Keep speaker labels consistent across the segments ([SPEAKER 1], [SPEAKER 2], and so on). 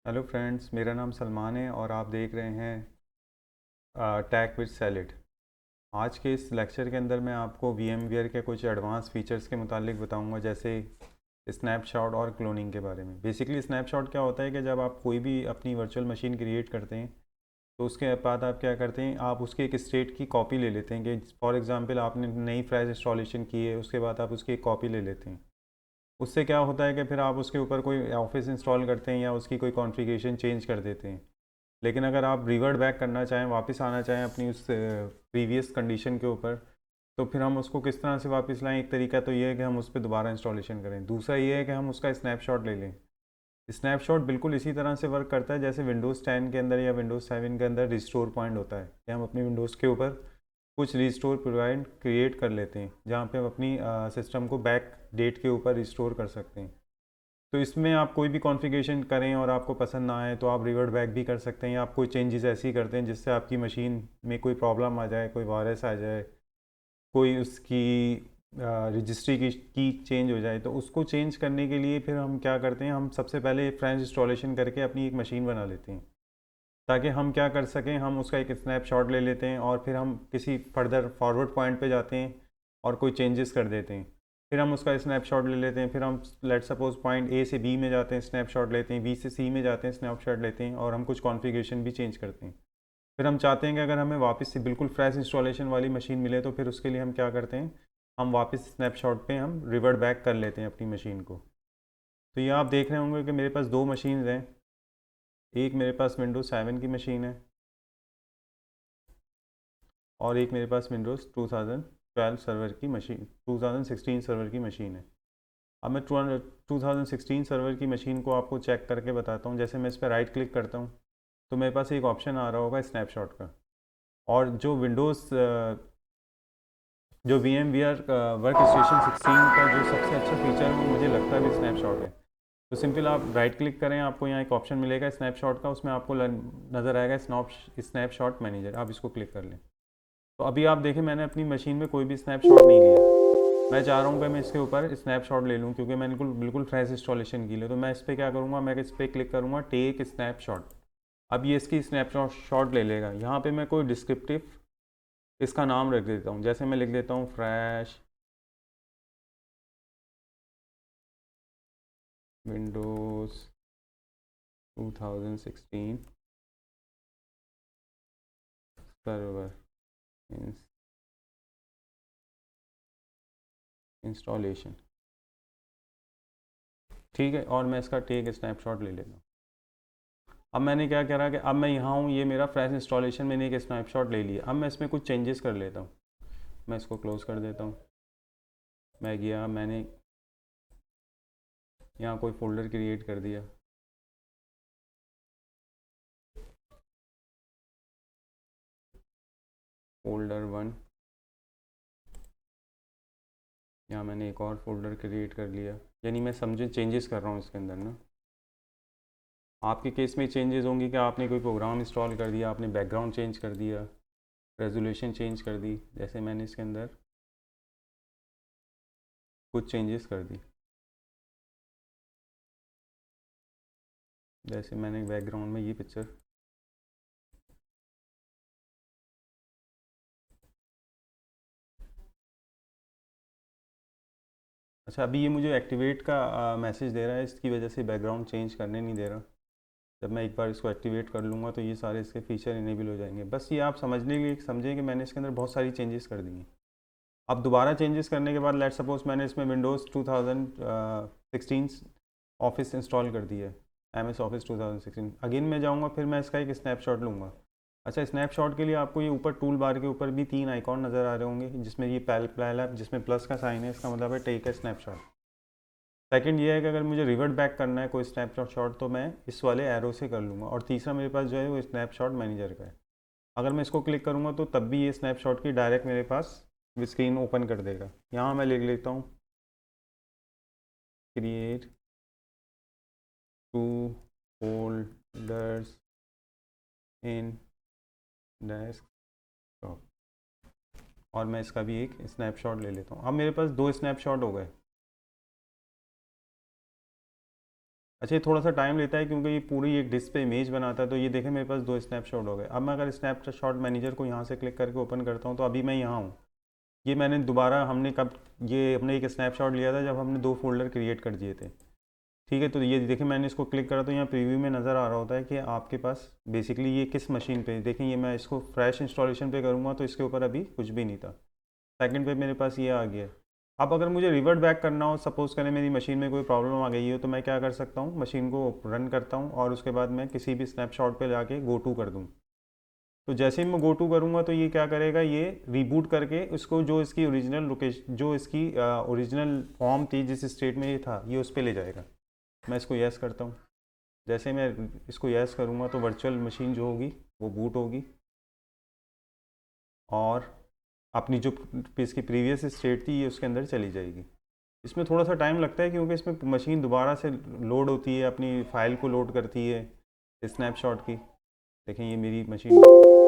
[SPEAKER 1] Hello friends, मेरा नाम सलमान है और आप देख रहे हैं टैक विद सैलिड। आज के इस लेक्चर के अंदर मैं आपको VMware के कुछ एडवांस फीचर्स के मुतालिक बताऊंगा, जैसे स्नैपशॉट और क्लोनिंग के बारे में। बेसिकली स्नैपशॉट क्या होता है कि जब आप कोई भी अपनी वर्चुअल मशीन क्रिएट करते हैं तो उसके बाद आप क्या करते हैं, आप उसके एक स्टेट की कॉपी ले लेते हैं कि फॉर एग्ज़ाम्पल आपने नई फ्लैश इंस्टॉलेशन की है, उसके बाद आप उसकी एक कॉपी ले लेते हैं। उससे क्या होता है कि फिर आप उसके ऊपर कोई ऑफिस इंस्टॉल करते हैं या उसकी कोई कॉन्फ़िगरेशन चेंज कर देते हैं। लेकिन अगर आप रिवर्ट बैक करना चाहें, वापस आना चाहें अपनी उस प्रीवियस कंडीशन के ऊपर, तो फिर हम उसको किस तरह से वापस लाएं। एक तरीका तो ये है कि हम उस पर दोबारा इंस्टॉलेशन करें। दूसरा ये है कि हम उसका स्नैपशॉट ले लें। स्नैपशॉट बिल्कुल इसी तरह से वर्क करता है जैसे विंडोज़ 10 के अंदर या विंडोज़ 7 के अंदर रिस्टोर पॉइंट होता है, कि हम अपनी विंडोज़ के ऊपर कुछ रिस्टोर पॉइंट क्रिएट कर लेते हैं जहाँ पे हम अपनी सिस्टम को बैक डेट के ऊपर रिस्टोर कर सकते हैं। तो इसमें आप कोई भी कॉन्फ़िगरेशन करें और आपको पसंद ना आए तो आप रिवर्ट बैक भी कर सकते हैं, या आप कोई चेंजेस ऐसी करते हैं जिससे आपकी मशीन में कोई प्रॉब्लम आ जाए, कोई वायरस आ जाए, कोई उसकी रजिस्ट्री की चेंज हो जाए। तो उसको चेंज करने के लिए फिर हम क्या करते हैं, हम सबसे पहले फ्रेश इंस्टॉलेशन करके अपनी एक मशीन बना लेते हैं, ताकि हम क्या कर सकें, हम उसका एक स्नैपशॉट ले लेते हैं और फिर हम किसी फर्दर फॉरवर्ड पॉइंट पे जाते हैं और कोई चेंजेस कर देते हैं। फिर हम उसका स्नैपशॉट ले लेते हैं, फिर हम लेट सपोज पॉइंट ए से बी में जाते हैं, स्नैपशॉट लेते हैं, बी से सी में जाते हैं, स्नैपशॉट लेते हैं, और हम कुछ कॉन्फ़िगरेशन भी चेंज करते हैं। फिर हम चाहते हैं कि अगर हमें वापस से बिल्कुल फ्रेश इंस्टॉलेशन वाली मशीन मिले तो फिर उसके लिए हम क्या करते हैं, हम वापस स्नैपशॉट पे हम रिवर्ट बैक कर लेते हैं अपनी मशीन को। तो ये आप देख रहे होंगे कि मेरे पास दो मशीन हैं। एक मेरे पास विंडोज़ 7 की मशीन है और एक मेरे पास विंडोज़ 2012 सर्वर की मशीन 2016 सर्वर की मशीन है। अब मैं 2016 सर्वर की मशीन को आपको चेक करके बताता हूँ। जैसे मैं इस पर राइट क्लिक करता हूँ तो मेरे पास एक ऑप्शन आ रहा होगा स्नैपशॉट का। और जो VMware वर्क स्टेशन 16 का जो सबसे अच्छा फीचर है वो मुझे लगता है भी स्नैपशॉट है। तो सिंपल आप राइट क्लिक करें, आपको यहाँ एक ऑप्शन मिलेगा स्नैपशॉट का, उसमें आपको नज़र आएगा स्नैपशॉट मैनेजर, आप इसको क्लिक कर लें। तो अभी आप देखें, मैंने अपनी मशीन में कोई भी स्नैपशॉट नहीं लिया। मैं चाह रहा हूँ कि मैं इसके ऊपर स्नैपशॉट ले लूँ क्योंकि मैंने बिल्कुल बिल्कुल फ्रेश इंस्टॉलेशन की है। तो मैं इस पर क्या करूँगा, मैं इस पर क्लिक करूँगा टेक स्नैपशॉट। अब ये इसकी स्नैपशॉट शॉट ले लेगा। यहाँ पे मैं कोई डिस्क्रिप्टिव इसका नाम रख देता हूँ, जैसे मैं लिख देता हूँ फ्रेश विंडोज़ 2016 सर्वर इंस्टॉलेशन। ठीक है, और मैं इसका टेक स्नैपशॉट ले लेता हूँ। अब मैंने क्या करा कि अब मैं यहाँ हूँ, ये मेरा फ्रेश इंस्टॉलेशन, मैंने एक स्नैपशॉट ले लिया। अब मैं इसमें कुछ चेंजेस कर लेता हूँ। मैं इसको क्लोज़ कर देता हूँ। मैं गया, मैंने यहाँ कोई फ़ोल्डर क्रिएट कर दिया। फ़ोल्डर 1, यहाँ मैंने एक और फ़ोल्डर क्रिएट कर लिया। यानी मैं समझे चेंजेस कर रहा हूँ इसके अंदर ना। आपके केस में चेंजेस होंगी कि आपने कोई प्रोग्राम इंस्टॉल कर दिया, आपने बैकग्राउंड चेंज कर दिया, रेजोल्यूशन चेंज कर दी। जैसे मैंने इसके अंदर कुछ चेंजेस कर दी। जैसे मैंने बैकग्राउंड में ये पिक्चर, अच्छा अभी ये मुझे एक्टिवेट का मैसेज दे रहा है, इसकी वजह से बैकग्राउंड चेंज करने नहीं दे रहा। जब मैं एक बार इसको एक्टिवेट कर लूँगा तो ये सारे इसके फीचर इनेबल हो जाएंगे। बस ये आप समझने के लिए समझें कि मैंने इसके अंदर बहुत सारी चेंजेस कर दी हैं। अब दोबारा चेंजेस करने के बाद लेट सपोज मैंने इसमें विंडोज़ 2016 ऑफिस इंस्टॉल कर दिया है, MS ऑफिस 2016। अगेन मैं जाऊँगा, फिर मैं इसका एक स्नैपशॉट लूँगा। अच्छा, स्नैपशॉट के लिए आपको ये ऊपर टूल बार के ऊपर भी तीन आइकॉन नज़र आ रहे होंगे, जिसमें ये पहला जिसमें प्लस का साइन है, इसका मतलब है टेक है स्नैपशॉट। सेकंड ये है कि अगर मुझे रिवर्ट बैक करना है कोई स्नैपशॉट तो मैं इस वाले एरो से कर लूँगा। और तीसरा मेरे पास जो है वो स्नैपशॉट मैनेजर का है। अगर मैं इसको क्लिक करूँगा तो तब भी ये स्नैपशॉट की डायरेक्ट मेरे पास स्क्रीन ओपन कर देगा। यहाँ मैं लिख लेता हूँ create two folders in desktop, और मैं इसका भी एक स्नैपशॉट ले लेता हूँ। अब मेरे पास दो स्नैपशॉट हो गए। अच्छा, ये थोड़ा सा टाइम लेता है क्योंकि ये पूरी एक डिस्क पे इमेज बनाता है। तो ये देखें मेरे पास 2 स्नैपशॉट हो गए। अब मैं अगर स्नैपशॉट मैनेजर को यहाँ से क्लिक करके ओपन करता हूँ तो अभी मैं यहाँ हूँ। ये मैंने दोबारा हमने कब ये हमने एक स्नैपशॉट लिया था जब हमने 2 फ़ोल्डर क्रिएट कर दिए थे। ठीक है, तो ये देखिए मैंने इसको क्लिक करा तो यहाँ प्रीव्यू में नज़र आ रहा होता है कि आपके पास बेसिकली ये किस मशीन पे। देखें ये मैं इसको फ्रेश इंस्टॉलेशन पे करूँगा तो इसके ऊपर अभी कुछ भी नहीं था। सेकंड पे मेरे पास ये आ गया। अब अगर मुझे रिवर्ट बैक करना हो, सपोज़ करें मेरी मशीन में कोई प्रॉब्लम आ गई हो, तो मैं क्या कर सकता हूँ, मशीन को रन करता हूँ और उसके बाद मैं किसी भी स्नैपशॉट पे जाके गो टू कर दूँ। तो जैसे ही मैं गो टू करूँगा तो ये क्या करेगा, ये रीबूट करके इसको जो इसकी ओरिजिनल लोकेशन, जो इसकी ओरिजिनल फॉर्म थी जिस स्टेट में ये था, ये उस पर ले जाएगा। मैं इसको यस करता हूँ। जैसे मैं इसको यस करूँगा तो वर्चुअल मशीन जो होगी वो बूट होगी और अपनी जो इसकी प्रीवियस स्टेट थी ये उसके अंदर चली जाएगी। इसमें थोड़ा सा टाइम लगता है क्योंकि इसमें मशीन दोबारा से लोड होती है, अपनी फ़ाइल को लोड करती है स्नैपशॉट की। देखें ये मेरी मशीन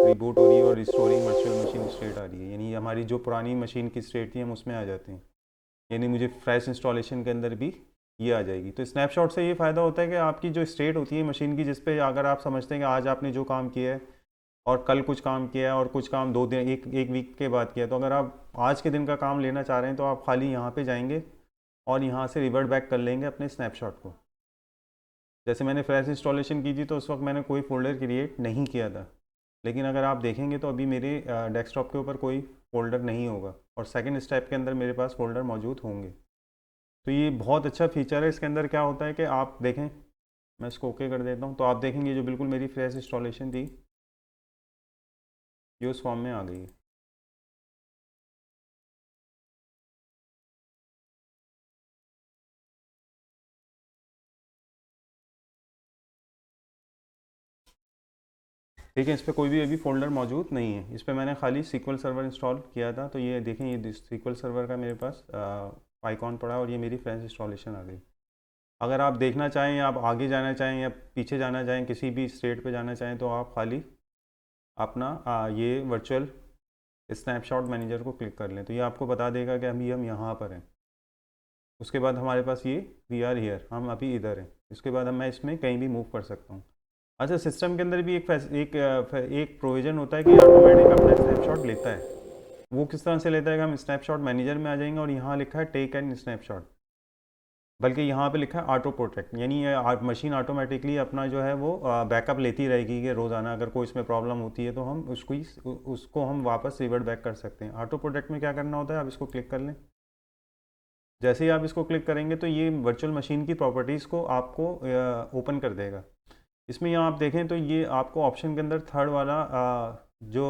[SPEAKER 1] रिबूट हो रही है और रिस्टोरिंग वर्चुअल मशीन स्टेट आ रही है, यानी हमारी जो पुरानी मशीन की स्टेट थी हम उसमें आ जाते हैं, यानी मुझे फ्रेश इंस्टॉलेशन के अंदर भी ये आ जाएगी। तो स्नैपशॉट से ये फ़ायदा होता है कि आपकी जो स्टेट होती है मशीन की, जिस पे अगर आप समझते हैं कि आज आपने जो काम किया है और कल कुछ काम किया है और कुछ काम 2 दिन एक वीक के बाद किया है, तो अगर आप आज के दिन का काम लेना चाह रहे हैं तो आप खाली यहाँ पे जाएंगे और यहाँ से रिवर्ट बैक कर लेंगे अपने स्नैपशॉट को। जैसे मैंने फ्रेश इंस्टॉलेशन की थी तो उस वक्त मैंने कोई फ़ोल्डर क्रिएट नहीं किया था, लेकिन अगर आप देखेंगे तो अभी मेरे डेस्कटॉप के ऊपर कोई फ़ोल्डर नहीं होगा और सेकंड स्टेप के अंदर मेरे पास फ़ोल्डर मौजूद होंगे। तो ये बहुत अच्छा फीचर है। इसके अंदर क्या होता है कि आप देखें, मैं इसको ओके कर देता हूँ तो आप देखेंगे जो बिल्कुल मेरी फ्रेश इंस्टॉलेशन थी ये उस फॉर्म में आ गई है। ठीक है, इस पर कोई भी अभी फ़ोल्डर मौजूद नहीं है। इस पर मैंने खाली सीक्वल सर्वर इंस्टॉल किया था तो ये देखें ये सीक्वल सर्वर का मेरे पास आइकॉन पड़ा और ये मेरी फ्रेश इंस्टॉलेशन आ गई। अगर आप देखना चाहें या आप आगे जाना चाहें या पीछे जाना चाहें, किसी भी स्टेट पे जाना चाहें, तो आप खाली अपना ये वर्चुअल स्नैपशॉट मैनेजर को क्लिक कर लें तो ये आपको बता देगा कि अभी हम यहाँ पर हैं। उसके बाद हमारे पास ये वी आर हियर, हम अभी इधर हैं। इसके बाद मैं इसमें कहीं भी मूव कर सकता हूँ। अच्छा, सिस्टम के अंदर भी एक प्रोविज़न होता है कि ऑटोमेटिक अपना स्नैपशॉट लेता है। वो किस तरह से लेता है कि हम स्नैपशॉट मैनेजर में आ जाएंगे और यहाँ लिखा है टेक एंड स्नैपशॉट, बल्कि यहाँ पे लिखा है ऑटो प्रोटेक्ट, यानी ये मशीन ऑटोमेटिकली अपना जो है वो बैकअप लेती रहेगी कि रोज़ाना अगर कोई इसमें प्रॉब्लम होती है तो हम उसको हम वापस रिवर्ट बैक कर सकते हैं। ऑटो प्रोटेक्ट में क्या करना होता है, आप इसको क्लिक कर लें। जैसे ही आप इसको क्लिक करेंगे तो ये वर्चुअल मशीन की प्रॉपर्टीज़ को आपको ओपन कर देगा। इसमें यहाँ आप देखें तो ये आपको ऑप्शन के अंदर थर्ड वाला जो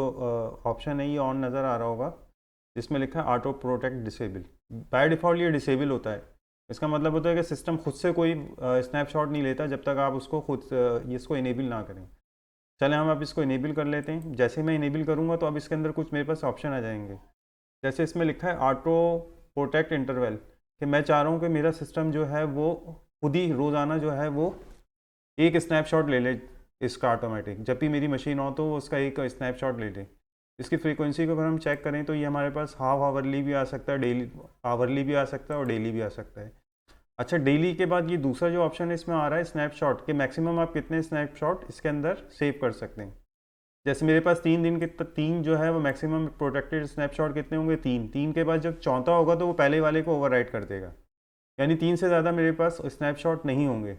[SPEAKER 1] ऑप्शन है ये ऑन नज़र आ रहा होगा, जिसमें लिखा है auto protect disable. By default ये डिसेबल होता है। इसका मतलब होता है कि सिस्टम खुद से कोई स्नैपशॉट नहीं लेता जब तक आप उसको खुद इसको इनेबल ना करें। चलें हम अब इसको इनेबल कर लेते हैं। जैसे मैं इनेबल करूँगा तो अब इसके अंदर कुछ मेरे पास ऑप्शन आ जाएंगे। जैसे इसमें लिखा है ऑटो प्रोटेक्ट इंटरवल, कि मैं चाह रहा हूँ कि मेरा सिस्टम जो है वो खुद ही रोज़ाना जो है वो एक स्नैपशॉट ले ले इसका ऑटोमेटिक। जब भी मेरी मशीन हो तो वो उसका एक स्नैपशॉट ले ले। इसकी फ्रीक्वेंसी को अगर हम चेक करें तो ये हमारे पास हाफ आवरली भी आ सकता है, डेली आवरली भी आ सकता है और डेली भी आ सकता है। अच्छा, डेली के बाद ये दूसरा जो ऑप्शन है इसमें आ रहा है स्नैपशॉट, के मैक्सिमम आप कितने स्नैपशॉट इसके अंदर सेव कर सकते हैं। जैसे मेरे पास 3 दिन के 3 जो है वो मैक्सिमम प्रोटेक्टेड स्नैपशॉट कितने होंगे, 3 के बाद जब चौथा होगा तो वो पहले वाले को ओवरराइट कर देगा, यानी 3 से ज़्यादा मेरे पास स्नैपशॉट नहीं होंगे।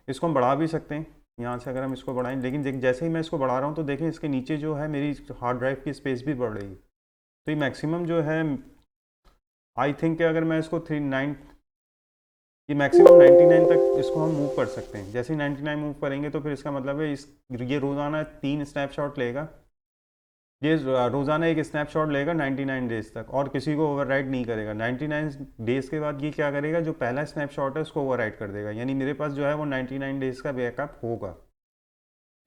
[SPEAKER 1] इसको हम बढ़ा भी सकते हैं यहाँ से अगर हम इसको बढ़ाएं, लेकिन जैसे ही मैं इसको बढ़ा रहा हूँ तो देखें इसके नीचे जो है मेरी हार्ड ड्राइव की स्पेस भी बढ़ रही है। तो ये मैक्सिमम जो है आई थिंक कि अगर मैं इसको 39 ये मैक्सिमम 99 तक इसको हम मूव कर सकते हैं। जैसे ही 99 मूव करेंगे तो फिर इसका मतलब है ये रोज़ाना 3 स्नैपशॉट लेगा, ये रोज़ाना एक स्नैपशॉट लेगा 99 डेज़ तक और किसी को ओवरराइड नहीं करेगा। 99 डेज़ के बाद ये क्या करेगा, जो पहला स्नैपशॉट है उसको ओवरराइड कर देगा, यानी मेरे पास जो है वो 99 डेज़ का बैकअप होगा।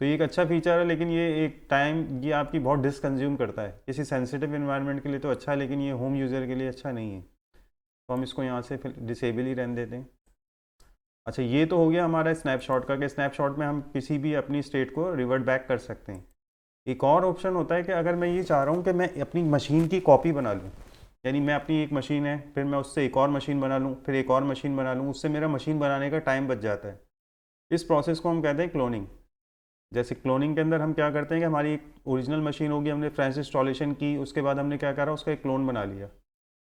[SPEAKER 1] तो ये एक अच्छा फीचर है, लेकिन ये एक टाइम ये आपकी बहुत डिसकंज्यूम करता है। किसी सेंसिटिव इन्वायरमेंट के लिए तो अच्छा है, लेकिन ये होम यूज़र के लिए अच्छा नहीं है। तो हम इसको यहाँ से फिर डिसेबल ही रहने देते हैं। अच्छा, ये तो हो गया हमारा स्नैपशॉट का, कि स्नैपशॉट में हम किसी भी अपनी स्टेट को रिवर्ट बैक कर सकते हैं। एक और ऑप्शन होता है कि अगर मैं ये चाह रहा हूँ कि मैं अपनी मशीन की कॉपी बना लूँ, यानी मैं अपनी एक मशीन है फिर मैं उससे एक और मशीन बना लूँ, फिर एक और मशीन बना लूँ, उससे मेरा मशीन बनाने का टाइम बच जाता है। इस प्रोसेस को हम कहते हैं क्लोनिंग। जैसे क्लोनिंग के अंदर हम क्या करते हैं कि हमारी एक ओरिजिनल मशीन होगी, हमने फ्रेश इंस्टॉलेशन की, उसके बाद हमने क्या करा, उसका एक क्लोन बना लिया,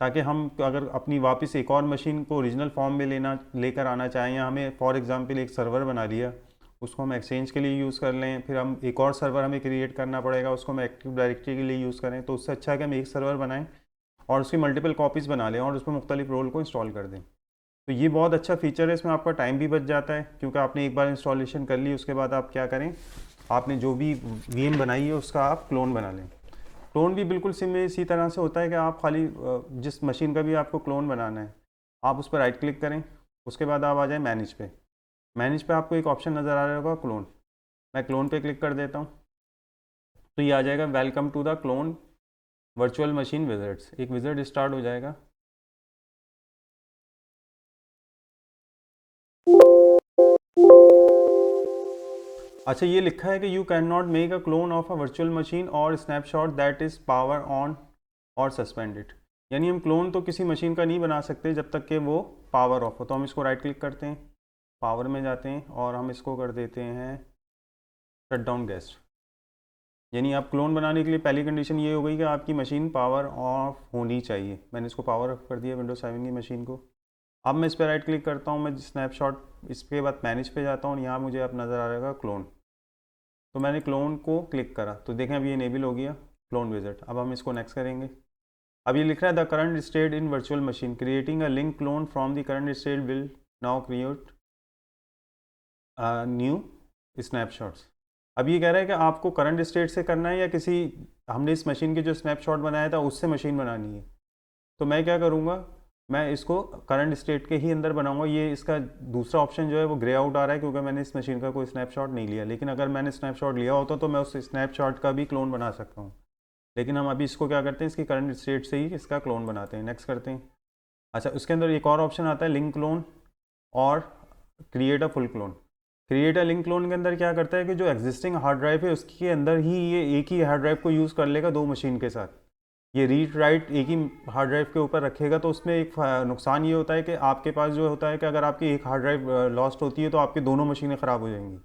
[SPEAKER 1] ताकि हम अगर अपनी वापस एक और मशीन को ओरिजिनल फॉर्म में लेकर आना चाहें, या हमें फॉर एग्जांपल एक सर्वर बना लिया, उसको हम एक्सचेंज के लिए यूज़ कर लें, फिर हम एक और सर्वर हमें क्रिएट करना पड़ेगा, उसको हम एक्टिव डायरेक्टरी के लिए यूज़ करें, तो उससे अच्छा है कि हम एक सर्वर बनाएं और उसकी मल्टीपल कॉपीज़ बना लें और उसमें मुख्तलिफ रोल को इंस्टॉल कर दें। तो ये बहुत अच्छा फीचर है, इसमें आपका टाइम भी बच जाता है, क्योंकि आपने एक बार इंस्टॉलेशन कर ली, उसके बाद आप क्या करें, आपने जो भी वीएम बनाई है उसका आप क्लोन बना लें। क्लोन भी बिल्कुल सिम में इसी तरह से होता है कि आप खाली जिस मशीन का भी आपको क्लोन बनाना है, आप उस पर राइट क्लिक करें, उसके बाद आप आ जाएं मैनेज पे। मैनेज पे आपको एक ऑप्शन नज़र आ रहा होगा क्लोन, मैं क्लोन पे क्लिक कर देता हूँ, तो ये आ जाएगा welcome to the clone virtual machine विजिट्स, एक विजिट स्टार्ट हो जाएगा। अच्छा, ये लिखा है कि you can not make a clone of a virtual machine और snapshot that is power on और सस्पेंडेड, यानी हम क्लोन तो किसी मशीन का नहीं बना सकते जब तक कि वो पावर ऑफ हो। तो हम इसको राइट क्लिक करते हैं, पावर में जाते हैं और हम इसको कर देते हैं शट डाउन गेस्ट। यानी आप क्लोन बनाने के लिए पहली कंडीशन ये हो गई कि आपकी मशीन पावर ऑफ होनी चाहिए। मैंने इसको पावर ऑफ कर दिया विंडोज 7 की मशीन को। अब मैं इस पर राइट क्लिक करता हूँ, मैं स्नैपशॉट, इसके बाद मैनेज पे जाता हूँ और यहाँ मुझे अब नज़र आ रहेगा क्लोन। तो मैंने क्लोन को क्लिक करा तो देखें अब ये इनेबल हो गया क्लोन विजिट। अब हम इसको नेक्स्ट करेंगे। अब ये लिख रहा है the current state in virtual machine creating a link clone from the current state will now create new snapshots. अब ये कह रहा है कि आपको करंट स्टेट से करना है या किसी हमने इस मशीन के जो स्नैपशॉट बनाया था उससे मशीन बनानी है। तो मैं क्या करूँगा, मैं इसको करंट स्टेट के ही अंदर बनाऊंगा। ये इसका दूसरा ऑप्शन जो है वो ग्रे आउट आ रहा है क्योंकि मैंने इस मशीन का कोई स्नैपशॉट नहीं लिया, लेकिन अगर मैंने स्नैपशॉट लिया होता तो मैं उस स्नैपशॉट का भी क्लोन बना सकता हूँ। लेकिन हम अभी इसको क्या करते हैं, इसकी करंट स्टेट से ही इसका क्लोन बनाते हैं। नेक्स्ट करते हैं। अच्छा, उसके अंदर एक और ऑप्शन आता है लिंक क्लोन और create a full clone. Create a link clone के अंदर क्या करता है कि जो एग्जिस्टिंग हार्ड ड्राइव है उसके अंदर ही ये एक ही हार्ड ड्राइव को यूज़ कर लेगा दो मशीन के साथ। ये रीड राइट एक ही हार्ड ड्राइव के ऊपर रखेगा, तो उसमें एक नुकसान ये होता है कि आपके पास जो होता है कि अगर आपकी एक हार्ड ड्राइव लॉस्ट होती है तो आपकी दोनों मशीनें ख़राब हो जाएंगी।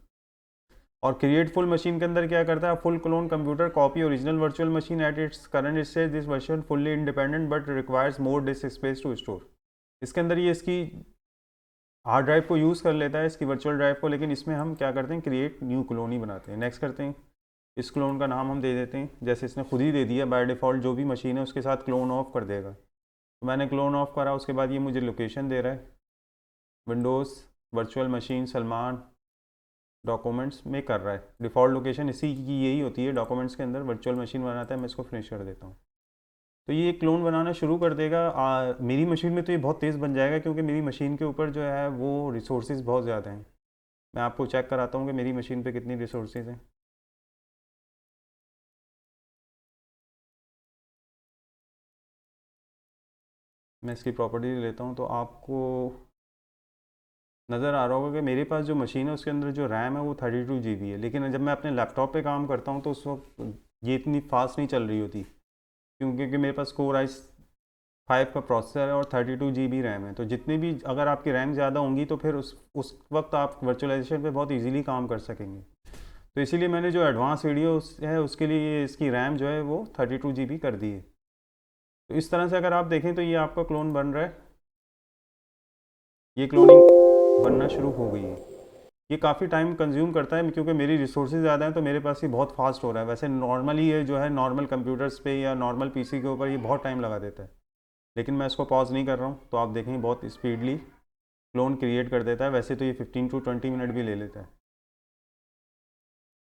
[SPEAKER 1] और क्रिएट फुल मशीन के अंदर क्या करता है, full clone computer copy original virtual machine at its current stage, this version fully independent but requires more disk space to store. इसके अंदर ये इसकी हार्ड ड्राइव को यूज़ कर लेता है, इसकी वर्चुअल ड्राइव को, लेकिन इसमें हम क्या करते हैं, क्रिएट न्यू क्लोन ही बनाते हैं। नेक्स्ट करते हैं। इस क्लोन का नाम हम दे देते हैं, जैसे इसने खुद ही दे दिया बाय डिफ़ॉल्ट, जो भी मशीन है उसके साथ क्लोन ऑफ कर देगा। तो मैंने क्लोन ऑफ करा, उसके बाद ये मुझे लोकेशन दे रहा है, Windows virtual machine Salman documents में कर रहा है। डिफ़ॉल्ट लोकेशन इसी की यही होती है, डॉक्यूमेंट्स के अंदर वर्चुअल मशीन बनाता है। मैं इसको फिनिश कर देता हूँ तो ये क्लोन बनाना शुरू कर देगा। मेरी मशीन में तो ये बहुत तेज़ बन जाएगा क्योंकि मेरी मशीन के ऊपर जो है वो रिसोर्सेज बहुत ज़्यादा हैं। मैं आपको चेक कराता हूँ कि मेरी मशीन पे कितनी रिसोर्सेज हैं। मैं इसकी प्रॉपर्टी लेता हूँ तो आपको नज़र आ रहा होगा कि मेरे पास जो मशीन है उसके अंदर जो रैम है वो 32 GB है, लेकिन जब मैं अपने लैपटॉप पे काम करता हूँ तो उस वक्त ये इतनी फास्ट नहीं चल रही होती, क्योंकि मेरे पास कोर i5 का प्रोसेसर है और 32 GB रैम है। तो जितनी भी अगर आपकी रैम ज़्यादा होंगी तो फिर उस वक्त आप वर्चुअलाइजेशन पे बहुत इजीली काम कर सकेंगे। तो इसीलिए मैंने जो एडवांस वीडियो है उसके लिए इसकी रैम जो है वो 32 GB कर दी है। तो इस तरह से अगर आप देखें तो ये आपका क्लोन बन रहा है, ये क्लोनिंग बनना शुरू हो गई है। ये काफ़ी टाइम कंज्यूम करता है क्योंकि मेरी रिसोर्सेज ज़्यादा हैं, तो मेरे पास ये बहुत फास्ट हो रहा है। वैसे नॉर्मली ये जो है नॉर्मल कंप्यूटर्स पे या नॉर्मल पीसी के ऊपर ये बहुत टाइम लगा देता है, लेकिन मैं इसको पॉज नहीं कर रहा हूँ तो आप देखेंगे बहुत स्पीडली क्लोन क्रिएट कर देता है। वैसे तो ये 15 to 20 मिनट भी ले लेता है।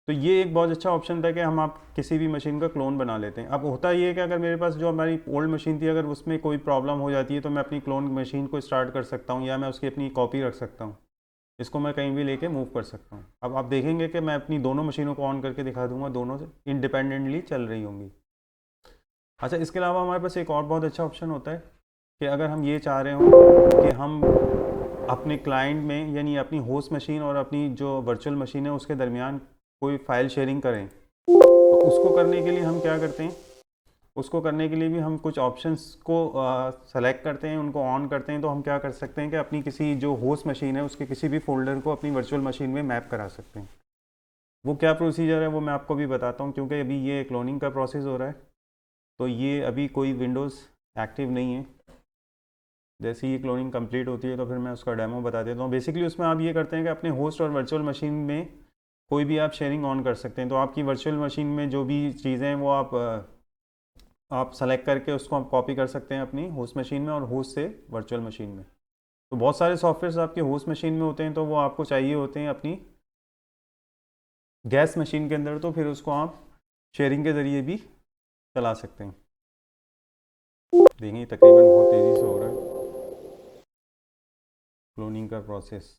[SPEAKER 1] तो ये एक बहुत अच्छा ऑप्शन था कि हम आप किसी भी मशीन का क्लोन बना लेते हैं। अब होता ये है कि अगर मेरे पास जो हमारी ओल्ड मशीन थी अगर उसमें कोई प्रॉब्लम हो जाती है तो मैं अपनी क्लोन मशीन को स्टार्ट कर सकता हूँ या मैं उसकी अपनी कॉपी रख सकता हूँ, इसको मैं कहीं भी लेके मूव कर सकता हूँ। अब आप देखेंगे कि मैं अपनी दोनों मशीनों को ऑन करके दिखा दूंगा, दोनों से इंडिपेंडेंटली चल रही होंगी। अच्छा, इसके अलावा हमारे पास एक और बहुत अच्छा ऑप्शन होता है कि अगर हम ये चाह रहे हों कि हम अपने क्लाइंट में यानी अपनी होस्ट मशीन और अपनी जो वर्चुअल मशीन है उसके दरमियान कोई फ़ाइल शेयरिंग करें, तो उसको करने के लिए हम क्या करते हैं, उसको करने के लिए भी हम कुछ ऑप्शंस को सेलेक्ट करते हैं, उनको ऑन करते हैं, तो हम क्या कर सकते हैं कि अपनी किसी जो होस्ट मशीन है उसके किसी भी फोल्डर को अपनी वर्चुअल मशीन में मैप करा सकते हैं। वो क्या प्रोसीजर है वो मैं आपको भी बताता हूँ, क्योंकि अभी ये क्लोनिंग का प्रोसेस हो रहा है, तो ये अभी कोई विंडोज़ एक्टिव नहीं है। जैसे ही ये क्लोनिंग कंप्लीट होती है तो फिर मैं उसका डेमो बता देता हूँ। बेसिकली उसमें आप ये करते हैं कि अपने होस्ट और वर्चुअल मशीन में कोई भी आप शेयरिंग ऑन कर सकते हैं। तो आपकी वर्चुअल मशीन में जो भी चीज़ें हैं वो आप सेलेक्ट करके उसको आप कॉपी कर सकते हैं अपनी होस्ट मशीन में और होस्ट से वर्चुअल मशीन में। तो बहुत सारे सॉफ्टवेयर्स आपके होस्ट मशीन में होते हैं, तो वो आपको चाहिए होते हैं अपनी गैस मशीन के अंदर, तो फिर उसको आप शेयरिंग के ज़रिए भी चला सकते हैं। देखिए तकरीबन बहुत तेज़ी से हो रहा है क्लोनिंग का प्रोसेस।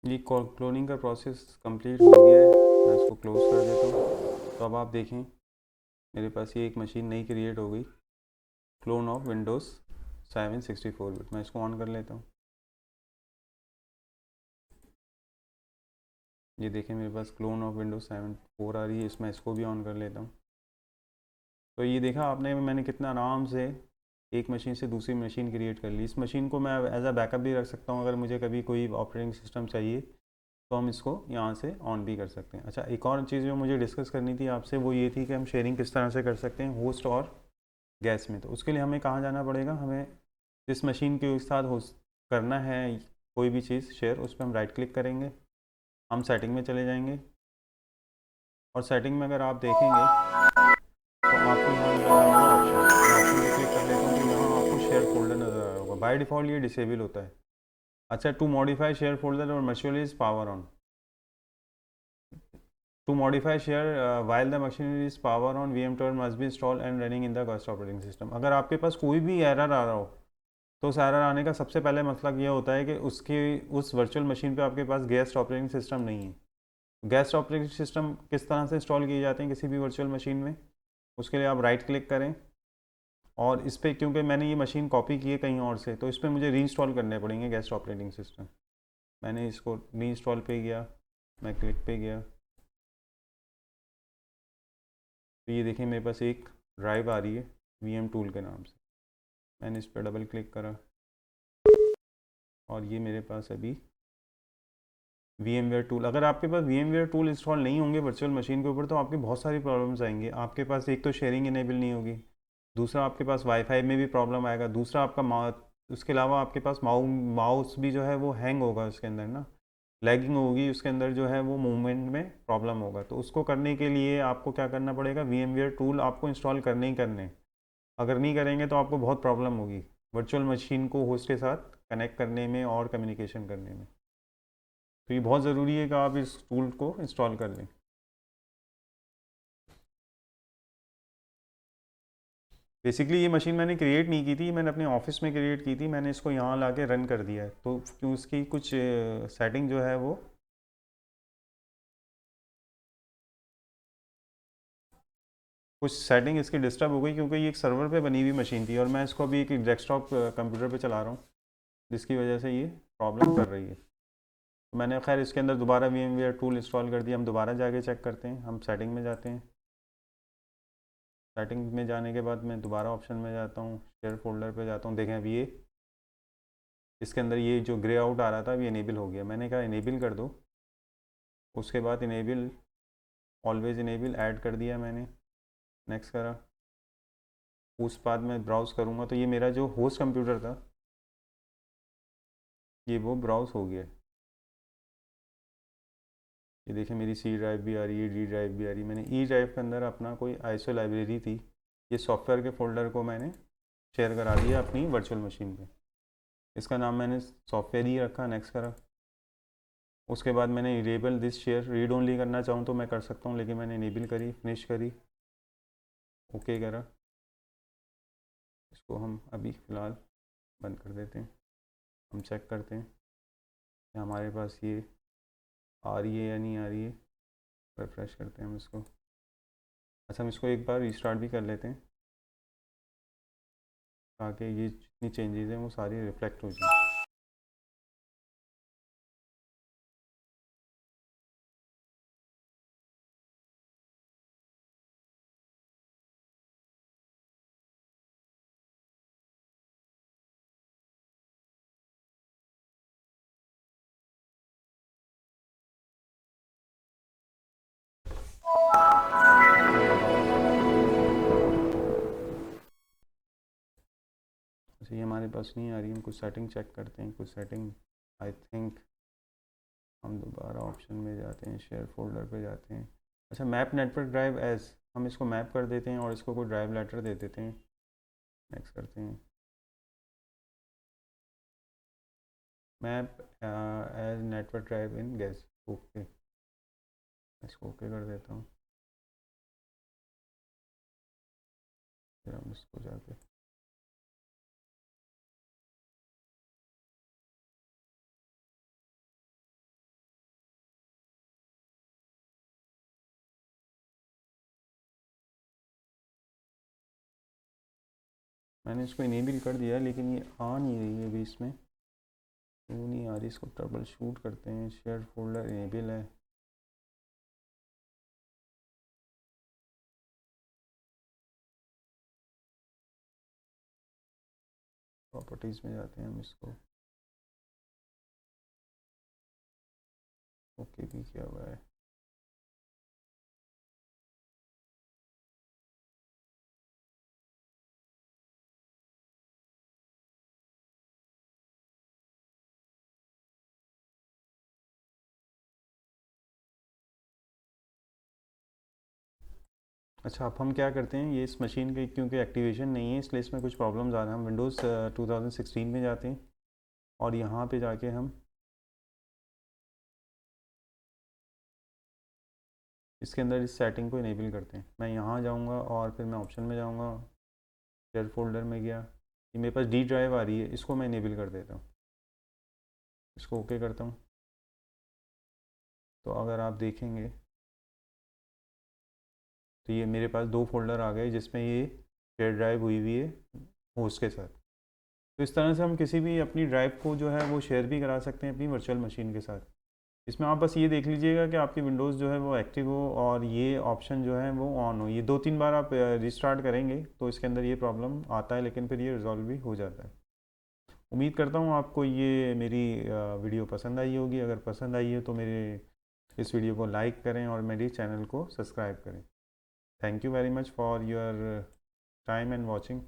[SPEAKER 1] ये क्लोनिंग का प्रोसेस कंप्लीट हो गया है, मैं इसको क्लोज कर देता हूँ। तो अब आप देखें मेरे पास ये एक मशीन नई क्रिएट हो गई, क्लोन ऑफ विंडोज़ 7 64 बिट। मैं इसको ऑन कर लेता हूँ। ये देखें मेरे पास क्लोन ऑफ विंडोज़ 7 4 आ रही है, इसमें इसको भी ऑन कर लेता हूँ। तो ये देखा आपने मैंने कितना आराम से एक मशीन से दूसरी मशीन क्रिएट कर ली। इस मशीन को मैं एज अ बैकअप भी रख सकता हूँ, अगर मुझे कभी कोई ऑपरेटिंग सिस्टम चाहिए तो हम इसको यहाँ से ऑन भी कर सकते हैं। अच्छा, एक और चीज़ जो मुझे डिस्कस करनी थी आपसे वो ये थी कि हम शेयरिंग किस तरह से कर सकते हैं होस्ट और गैस में। तो उसके लिए हमें कहाँ जाना पड़ेगा, हमें जिस मशीन के साथ होस्ट करना है कोई भी चीज़ शेयर, उस पर हम राइट क्लिक करेंगे, हम सेटिंग में चले जाएंगे और सेटिंग में अगर आप देखेंगे तो आपको यहाँ नज़र आ रहा होगा ऑप्शन। मैं ऑप्शन पे क्लिक कर लेता हूँ तो यहाँ आपको शेयर फोल्डर नज़र आ रहा होगा। बाय डिफ़ॉल्ट ये डिसेबल होता है। अच्छा, टू मॉडिफाई शेयर फोल्डर और machinery is power on. To modify share while the machinery is power on VMTorrent must be install and running in the guest operating system. अगर आपके पास कोई भी error आ रहा हो तो उस एरर आने का सबसे पहले मतलब ये होता है कि उसकी उस वर्चुअल मशीन पे आपके पास गेस्ट ऑपरेटिंग सिस्टम नहीं है। गेस्ट ऑपरेटिंग सिस्टम किस तरह से इंस्टॉल किए जाते हैं किसी भी वर्चुअल मशीन में, उसके लिए आप राइट क्लिक करें और इस पर, क्योंकि मैंने ये मशीन कॉपी की है कहीं और से, तो इस पर मुझे रीइंस्टॉल करने पड़ेंगे गेस्ट ऑपरेटिंग सिस्टम। मैंने इसको रीइंस्टॉल पे गया, मैं क्लिक पे गया, तो ये देखिए मेरे पास एक ड्राइव आ रही है VM टूल के नाम से। मैंने इस पर डबल क्लिक करा और ये मेरे पास अभी VMware टूल। अगर आपके पास VMware टूल इंस्टॉल नहीं होंगे वर्चुअल मशीन के ऊपर तो आपके बहुत सारी प्रॉब्लम्स आएंगे। आपके पास एक तो शेयरिंग इनेबल नहीं होगी, दूसरा आपके पास वाईफाई में भी प्रॉब्लम आएगा, दूसरा आपका उसके अलावा आपके पास माउस भी जो है वो हैंग होगा, उसके अंदर ना लैगिंग होगी, उसके अंदर जो है वो मूवमेंट में प्रॉब्लम होगा। तो उसको करने के लिए आपको क्या करना पड़ेगा, VMware टूल आपको इंस्टॉल करने ही करने। अगर नहीं करेंगे तो आपको बहुत प्रॉब्लम होगी वर्चुअल मशीन को होस्ट के साथ कनेक्ट करने में और कम्युनिकेशन करने में। तो ये बहुत ज़रूरी है कि आप इस टूल को इंस्टॉल कर लें। बेसिकली ये मशीन मैंने क्रिएट नहीं की थी, मैंने अपने ऑफिस में क्रिएट की थी। मैंने इसको यहाँ ला के रन कर दिया है, तो क्यों उसकी कुछ सेटिंग जो है वो कुछ सेटिंग इसकी डिस्टर्ब हो गई, क्योंकि ये एक सर्वर पे बनी हुई मशीन थी और मैं इसको अभी एक डेस्कटॉप कंप्यूटर पे चला रहा हूँ। जिसकी वजह से ये प्रॉब्लम कर रही है। तो मैंने खैर इसके अंदर दोबारा VMware टूल इंस्टॉल कर दिया। हम दोबारा जाके चेक करते हैं। हम सेटिंग में जाते हैं। सेटिंग में जाने के बाद मैं दोबारा ऑप्शन में जाता हूँ, शेयर फोल्डर पे जाता हूँ। देखें अभी ये इसके अंदर ये जो ग्रे आउट आ रहा था अभी इनेबल हो गया। मैंने कहा इनेबल कर दो। उसके बाद इनेबल, ऑलवेज इनेबल ऐड कर दिया मैंने, नेक्स्ट करा। उस बाद मैं ब्राउज़ करूँगा तो ये मेरा जो होस्ट कंप्यूटर था ये वो ब्राउज़ हो गया। ये देखें मेरी सी ड्राइव भी आ रही है, डी ड्राइव भी आ रही है। मैंने ई ड्राइव के अंदर अपना कोई आईएसओ लाइब्रेरी थी, ये सॉफ्टवेयर के फोल्डर को मैंने शेयर करा दिया अपनी वर्चुअल मशीन पे। इसका नाम मैंने सॉफ्टवेयर ही रखा, नेक्स्ट करा। उसके बाद मैंने enable this share, read only करना चाहूँ तो मैं कर सकता हूँ, लेकिन मैंने इनेबल करी, फिनिश करी, ओके करा। इसको हम अभी फ़िलहाल बंद कर देते हैं। हम चेक करते हैं कि हमारे पास ये आ रही है या नहीं आ रही है। रिफ्रेश करते हैं हम इसको। अच्छा, हम इसको एक बार रीस्टार्ट भी कर लेते हैं ताकि ये जितनी चेंजेस हैं वो सारी रिफ्लेक्ट हो जाए। अच्छा, ये हमारे पास नहीं आ रही। हम कुछ सेटिंग चेक करते हैं, कुछ सेटिंग। आई थिंक हम दोबारा ऑप्शन में जाते हैं, शेयर फोल्डर पे जाते हैं। अच्छा, मैप नेटवर्क ड्राइव एज, हम इसको मैप कर देते हैं और इसको कोई ड्राइव लेटर दे देते हैं। नेक्स्ट करते हैं, map as network drive in guest, okay. इसको ओके कर देता हूँ। फिर हम इसको जाके मैंने इसको इनेबल कर दिया लेकिन ये आ नहीं रही है अभी। इसमें क्यों नहीं आ रही, इसको ट्रबल शूट करते हैं। शेयर फोल्डर इनेबल है, प्रॉपर्टीज़ में जाते हैं हम, इसको ओके भी किया हुआ है। अच्छा, अब हम क्या करते हैं, ये इस मशीन के क्योंकि एक्टिवेशन नहीं है इसलिए इसमें कुछ प्रॉब्लम्स आ रहे हैं। हम विंडोज़ 2016 में जाते हैं और यहाँ पे जाके हम इसके अंदर इस सेटिंग को इनेबल करते हैं। मैं यहाँ जाऊँगा और फिर मैं ऑप्शन में जाऊँगा, शेयर फोल्डर में गया। ये मेरे पास डी ड्राइव आ रही है, इसको मैं इनेबल कर देता हूँ। इसको ओके करता हूँ। तो अगर आप देखेंगे तो ये मेरे पास 2 फोल्डर आ गए जिसमें ये शेयर ड्राइव हुई हुई है होस्ट के साथ। तो इस तरह से हम किसी भी अपनी ड्राइव को जो है वो शेयर भी करा सकते हैं अपनी वर्चुअल मशीन के साथ। इसमें आप बस ये देख लीजिएगा कि आपकी विंडोज़ जो है वो एक्टिव हो और ये ऑप्शन जो है वो ऑन हो। ये 2-3 बार आप रिस्टार्ट करेंगे तो इसके अंदर ये प्रॉब्लम आता है, लेकिन फिर ये रिजॉल्व भी हो जाता है। उम्मीद करता हूँ आपको ये मेरी वीडियो पसंद आई होगी। अगर पसंद आई है तो मेरे इस वीडियो को लाइक करें और मेरे चैनल को सब्सक्राइब करें। Thank you very much for your time and watching.